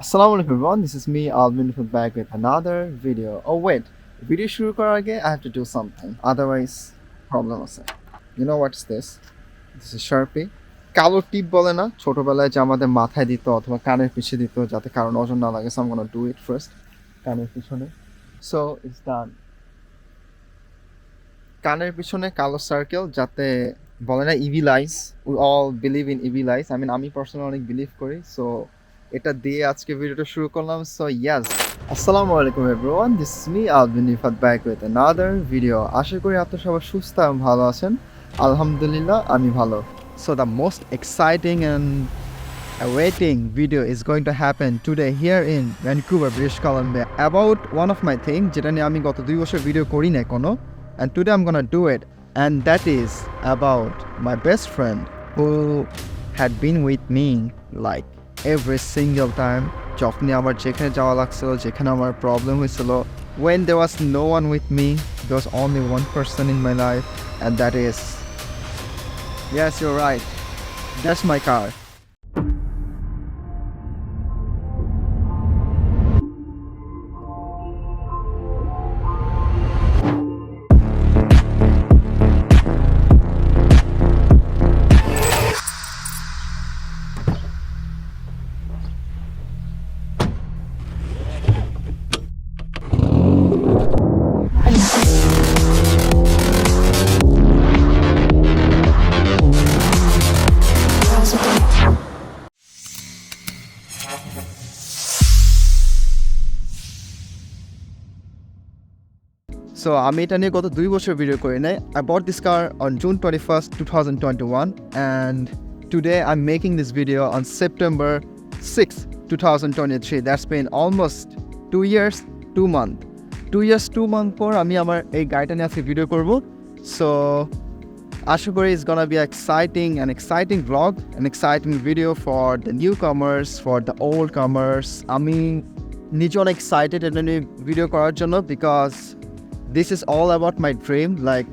Assalamu alaikum everyone, this is me Alvin back with another video. Oh wait, video শুরু করার আগে I have to do something, otherwise problem আছে. You know what's this? This is Sharpie. কালো টিপ বলে না ছোটবেলায় যে আমাদের মাথায় দিত অথবা কানের পিছে দিত যাতে কারো নজর না লাগে, so I'm gonna do it first. কানের পিছনে. So it's done. কানের পিছনে কালো সার্কেল যাতে বলে না evil eyes, we all believe in evil eyes. I mean আমি পার্সোনালি অনেক বিলিভ করি, so এটা দিয়ে আজকে ভিডিওটা শুরু করলাম. সো ইয়াস, আসসালামু আলাইকুম everyone, this is me Alvin Rifat back with another video. আশা করি আপনারা সবাই সুস্থ এবং ভালো আছেন. আলহামদুলিল্লাহ আমি ভালো. So the most exciting and awaiting video is going to happen today here in Vancouver, British Columbia about one of my things যেটা নিয়ে আমি গত 2 বছর ভিডিও করি না কোনো, and today I'm gonna do it, and that is about my best friend who had been with me like every single time যখনই আমার যেখানে যাওয়া লাগছিল, যেখানে আমার প্রবলেম হয়েছিল, when there was no one with me, there was only one person in my life, and that is, yes, you're right, that's my car. So আমি এটা নিয়ে গত 2 বছর ভিডিও করি নাই. I bought this car on June 21st, 2021, and today I'm making this video on September 6th, 2023. That's been almost 2 years, 2 months. 2 years, 2 months পর আমি আমার এই গাড়িটা নিয়ে আজকে ভিডিও করব. So আশা করি it's gonna be an exciting vlog, an exciting video for the newcomers, for the old comers. আমি নিজে অনেক excited এটা নিয়ে ভিডিও করার জন্য because this is all about my dream. Like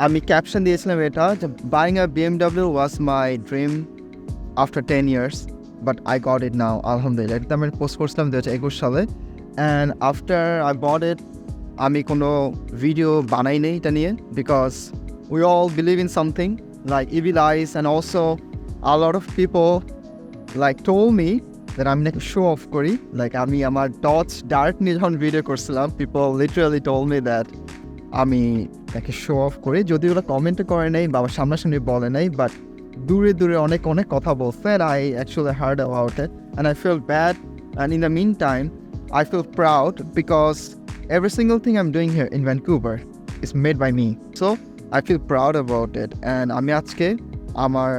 আমি ক্যাপশন দিয়েছিলাম এটা যে buying a BMW was my dream after 10 years, but I got it now, alhamdulillah. এটা আমি পোস্ট করছিলাম 2021 সালে, and after I bought it আমি কোনো ভিডিও বানাই নেই এটা নিয়ে because we all believe in something like evil eyes, and also a lot of people like told me that আমি নাকি শো অফ করি. লাইক আমি আমার ডটস ডার্ক নিয়ে যখন ভিডিও করছিলাম, people literally told me that আমি নাকি শো অফ করি. যদি ওরা কমেন্টে করে নাই বা সামনাসামনি বলে নাই, বাট দূরে দূরে অনেক অনেক কথা বলছে, and I actually heard about it and I feel bad, and in the meantime I feel proud because every single thing I'm doing here in Vancouver is made by me, so I feel proud about it. And আমি আজকে আমার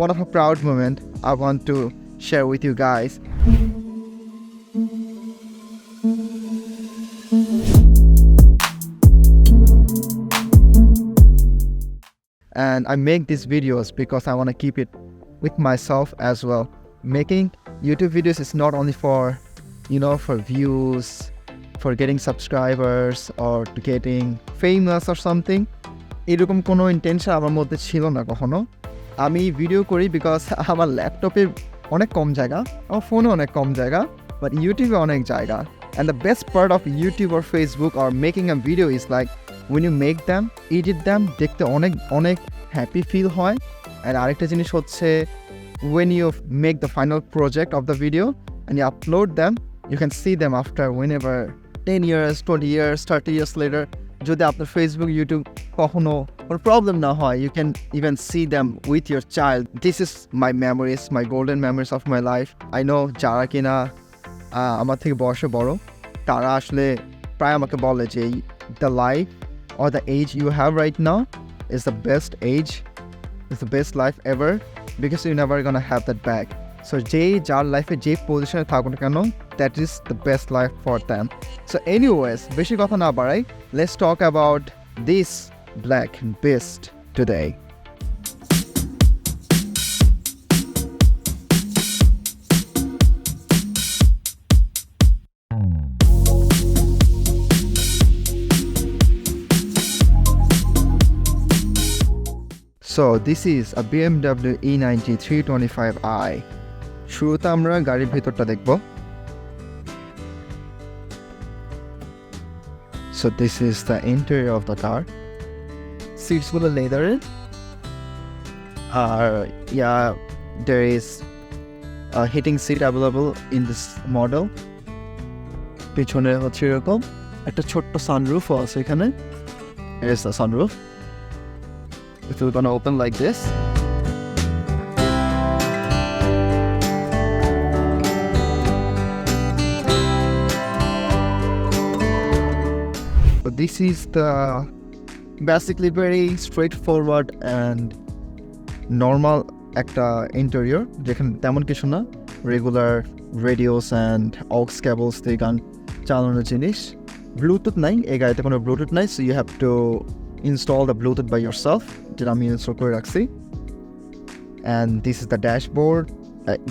one of a proud moment I want to share with you guys. And I make these videos because I want to keep it with myself as well. Making YouTube videos is not only for, for views, for getting subscribers or getting famous or something. এরকম কোনো intention আমার মধ্যে ছিল না কখনো. আমি video করি because আমার ল্যাপটপে অনেক কম জায়গা, আমার ফোনে অনেক কম জায়গা, বাট ইউটিউবে অনেক জায়গা. And the best part of YouTube or Facebook or making a video is like when you make them, edit them, দেখতে অনেক অনেক হ্যাপি ফিল হয়. অ্যান্ড আরেকটা জিনিস হচ্ছে when you make the final project of the video and you upload them, you can see them after whenever 10 years, 20 years, 30 years later. যদি আপনার Facebook YouTube কখনো কোনো প্রবলেম না হয়, you can even see them with your child. This is my memories, my golden memories of my life. I know যারা কিনা আমার থেকে বয়সে বড়, তারা আসলে প্রায় আমাকে বলে যে the life or the age you have right now is the best age, is the best life ever, because you're never gonna have that back. So যার লাইফে যে পজিশনে থাকুক না কেন, that is the best life for them. So anyways, বেশি কথা না বাড়াই, let's talk about this black beast today. So this is a BMW E90 325i. শুরুতে আমরা গাড়ির ভিতরটা দেখব। So this is the interior of the car. Seats গুলো leather-এর, আর there is a heating seat available in this model. পিছনে হচ্ছে এরকম একটা ছোট্ট sunroof আছে এখানে. Here is the sunroof. If you're gonna open like this, so this is the basically very straightforward and normal একটা interior, যেখানে তেমন কিছু না, regular radios and aux cables দিয়ে গান চালানোর জিনিস। ব্লুটুথ নাই এই গাড়িতে, কোনো ব্লুটুথ নাই, so you have to install the Bluetooth by yourself, যেটা আমি ইনস্টল করে রাখছি। And this is the dashboard.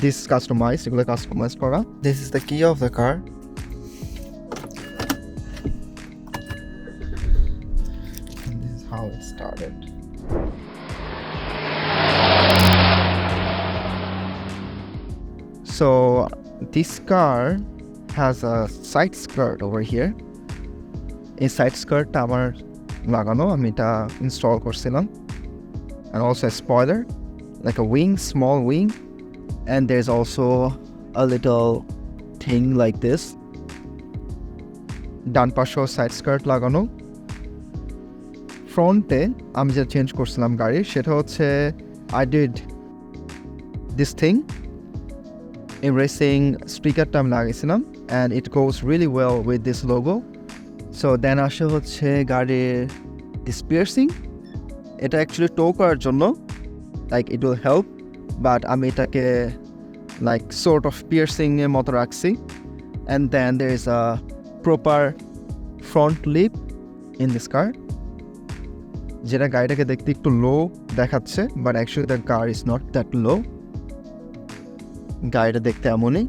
This is customized, এগুলো কাস্টমাইজ করা। This is the key of the car. And this is how it started. So this car has a side skirt over here. এই side skirt আমার লাগানো, আমি এটা install করছিলাম। And also a spoiler, like a wing, small wing, and there's also a little thing like this. ডান পাশেও side skirt লাগানো। ফ্রন্টে আমি যেটা চেঞ্জ করছিলাম গাড়ির, সেটা হচ্ছে I did this thing. এই রেসিং স্পিকারটা আমি লাগাইছিলাম, and it goes really well with this logo. So then আসে হচ্ছে গাড়ির this piercing. এটা অ্যাকচুয়ালি টো করার জন্য, like it will help, but আমি এটাকে like sort of piercing এর মতো রাখছি। And then there is a proper front lip in this car, যেটা গাড়িটাকে দেখতে একটু লো দেখাচ্ছে, but actually the car is not that low. গাড়িটা দেখতে এমনই।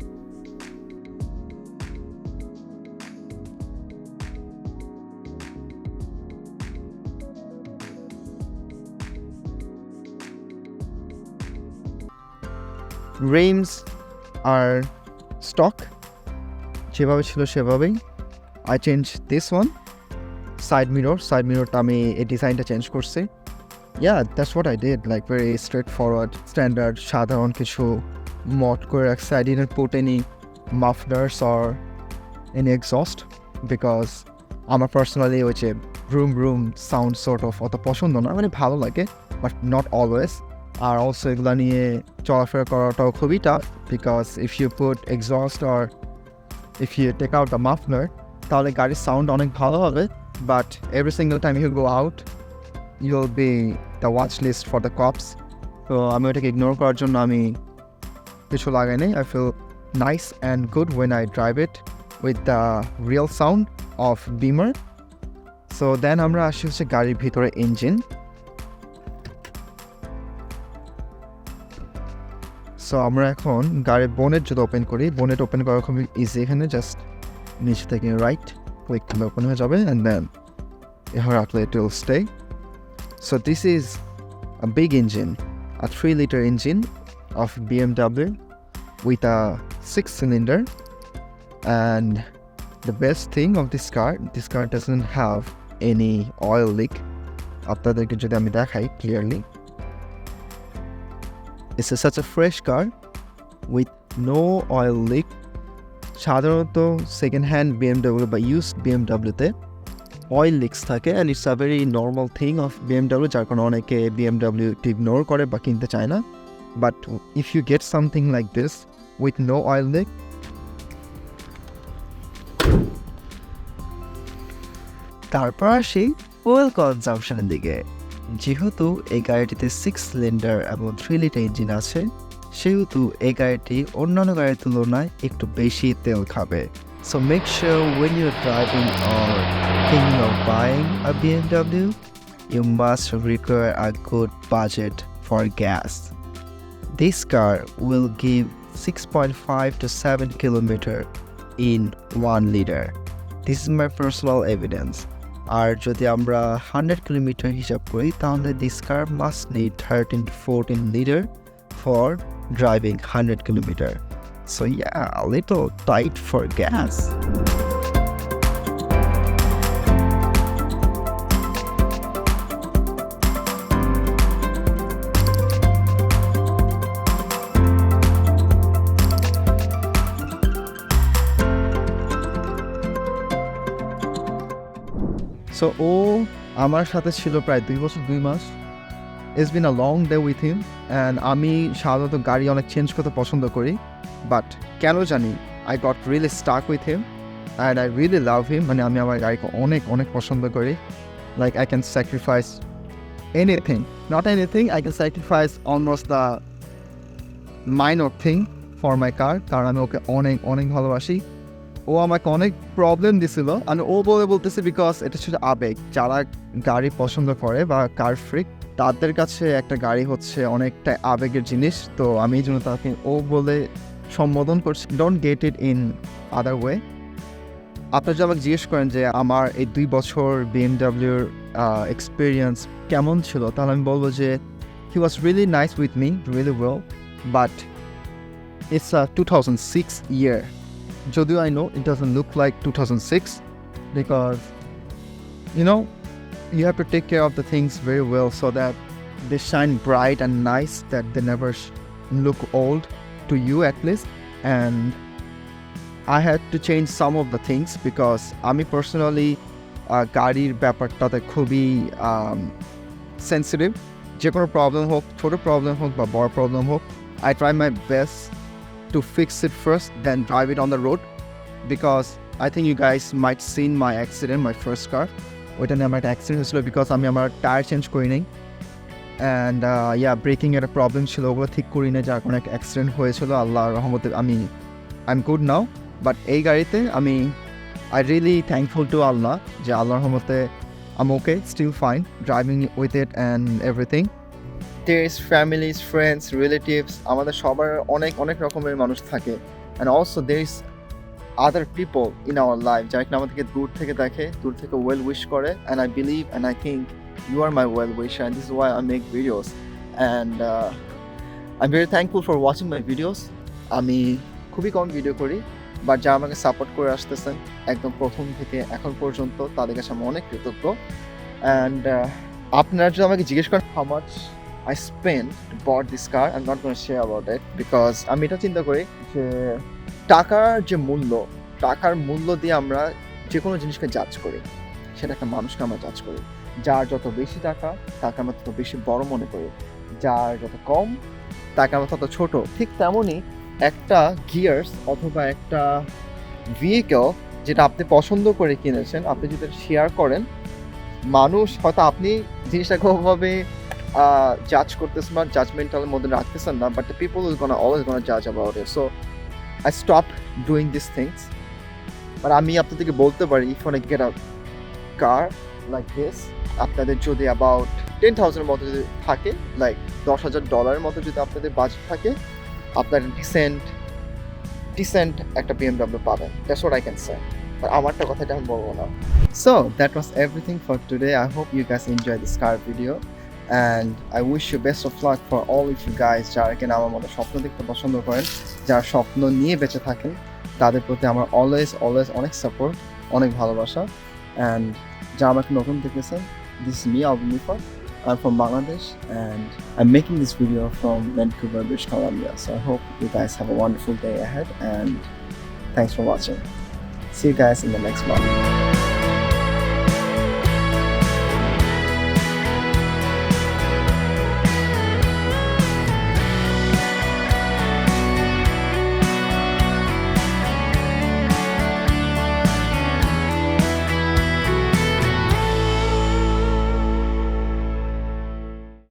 rims are stock, যেভাবে ছিল সেভাবেই। I changed this one. Side mirrorটা আমি এই ডিজাইনটা চেঞ্জ করছি। Yeah, that's what I did, like very straightforward, standard, সাধারণ কিছু mod করে রাখছি। I didn't put any mufflers or any exhaust because আমার personally ওই যে vroom sound sort of অত পছন্দ না, মানে ভালো লাগে but not always. আর অলসো এগুলা নিয়ে চলাফেরা করাটাও খুবই tough, because if you put exhaust or if you take out the muffler, তাহলে গাড়ির সাউন্ড অনেক ভালো হবে, but every single time you go out you will be the watch list for the cops. তো আমি ওটাকে ইগনোর করার জন্য আমি কিছু লাগাই নাই। I feel nice and good when I drive it with the real sound of Beemer. So then আমরা আসি হচ্ছে গাড়ির ভিতরে ইঞ্জিন। সো আমরা এখন গাড়ির বোনেট যদি ওপেন করি, বোনেট ওপেন করা খুব ইজি। এখানে জাস্ট নিচে থেকে রাইট ক্লিক করলে ওপেন হয়ে যাবে, অ্যান্ড দেন এখানে রাখলে it will stay. So this is a big engine, a 3-liter engine of BMW with a 6-cylinder, and the best thing of this car doesn't have any oil leak. আপনাদেরকে যদি আমি দেখাই clearly, it's such a fresh car with no oil leak. সাধারণত second hand BMW বা used BMWতে oil leaks থাকে, and it's a very normal thing of BMW, যার কারণে অনেকে BMW ইগনোর করে বা কিনতে চায় না। But if you get something like this with no oil leak, তারপর আসি ফুয়েল কনজাম্পশনের দিকে। যেহেতু এই গাড়িটিতে 6-cylinder এবং 3-liter ইঞ্জিন আছে, সেহেতু এই গাড়িটি অন্যান্য গাড়ির তুলনায় একটু বেশি তেল খাবে। So make sure when you're driving or thinking of buying a BMW, you must require a good budget for gas. This car will give 6.5 to 7 kilometer in 1 liter. This is my personal evidence. আর যদি আমরা 100 kilometre হিসাব করি, তাহলে this car must need 13 to 14 liter for driving 100 kilometer. So yeah, a little tight for gas. So ও আমার সাথে ছিল প্রায় 2 বছর 2 মাস। It's been a long day with him and আমি সাধারণত গাড়ি অনেক চেঞ্জ করতে পছন্দ করি, বাট কেন জানি I got really stuck with him and I really love him. মানে আমি আমার গাড়িকে অনেক অনেক পছন্দ করি. Like I can sacrifice anything, not anything, I can sacrifice almost the minor thing for my car, কারণ আমি ওকে অনেক অনেক ভালোবাসি। ও আমাকে অনেক প্রবলেম দিছিল, আর ও বলতেছে বিকজ এটা ছিল আবেগ। যারা গাড়ি পছন্দ করে বা কার ফ্রিক, তাদের কাছে একটা গাড়ি হচ্ছে অনেকটা আবেগের জিনিস। তো আমি এই জন্য তাকে ও বলে সম্বোধন করছি, don't get it in other way. আপনারা যদি আমাকে জিজ্ঞেস করেন যে আমার এই 2 বছর বিএমডাব্লিউর এক্সপিরিয়েন্স কেমন ছিল, তাহলে আমি বলবো যে he was really nice with me, really well, but it's a 2006 year. Jodio, I know it doesn't look like 2006 because, you know, you have to take care of the things very well so that they shine bright and nice, that they never look old to you at least. And I had to change some of the things because আমি personally গাড়ির ব্যাপারটাতে খুবই sensitive. যে কোনো problem হোক, ছোটো problem হোক বা বড় প্রবলেম হোক, I try my best to fix it first, then drive it on the road, because I think you guys might seen my accident, my first car. ওইটা নিয়ে আমার একটা অ্যাক্সিডেন্ট হয়েছিল বিকজ আমি আমার টায়ার চেঞ্জ করি নাই, অ্যান্ড ব্রেকিং এর একটা প্রবলেম ছিল, ওগুলো ঠিক করি না, যার কারণে একটা অ্যাক্সিডেন্ট হয়েছিল। আল্লাহর রহমতে I am good now. But এই গাড়িতে আমি I really thankful to Allah যে আল্লাহর রহমতে am okay, still fine driving with it and everything. There's families, friends, relatives, আমাদের সবার অনেক অনেক রকমের মানুষ থাকে, and also there is other people in our life যারা কিনা আমাদেরকে দূর থেকে দেখে, দূর থেকে well wish করে, and I believe and I think you are my well wisher, and this is why I make videos, and I'm very thankful for watching my videos. আমি খুবই কম ভিডিও করি, বাট যারা আমাকে সাপোর্ট করে আসতেছেন একদম প্রথম থেকে এখন পর্যন্ত, তাদের কাছে আমি অনেক কৃতজ্ঞ। অ্যান্ড আপনারা যদি আমাকে জিজ্ঞেস করেন how much I spent to bought this car, I'm not going to share about it because আমি এটা চিন্তা করি যে টাকার মূল্য দিয়ে আমরা যে কোনো জিনিসকে জাজ করি, সেটা একটা মানুষকে আমরা জাজ করি। যার যত বেশি টাকা তাকে আমরা তত বেশি বড় মনে করি, যার যত কম তাকে আমরা তত ছোট। ঠিক তেমনই একটা গিয়ার্স অথবা একটা ভেহিকেল যেটা আপনি পছন্দ করে কিনেছেন, আপনি যদি শেয়ার করেন, মানুষ হয়তো আপনি জিনিসটাকে ওভাবে জাজ করতেছেন বা জাজমেন্টালের মধ্যে রাখতেছেন না, but the people will always gonna জাজ about it. So I stop doing this things. But আমি আপনাদেরকে বলতে পারি, if want to get a car like this, আপনাদের যদি অ্যাবাউট 10,000 মতো যদি থাকে, লাইক $10,000 মতো যদি আপনাদের বাজেট থাকে, আপনার ডিসেন্ট একটা BMW পাবেন। That's what I can say. But আমারটা কথাটা আমি বলবো না। So that was everything for today. I hope you guys enjoy this car video, and I wish you best of luck for all of you guys যারা কিনা আমার মতো স্বপ্ন দেখতে পছন্দ করেন, যারা স্বপ্ন নিয়ে বেঁচে থাকেন, তাদের প্রতি আমার অলওয়েজ অনেক সাপোর্ট, অনেক ভালোবাসা। অ্যান্ড যারা আমাকে নতুন দেখেছেন, this is me, Alvin, I'm from Bangladesh and I'm making this video from Vancouver, British Columbia. So I hope you guys have a wonderful day ahead, and thanks for watching. See you guys in the next vlog.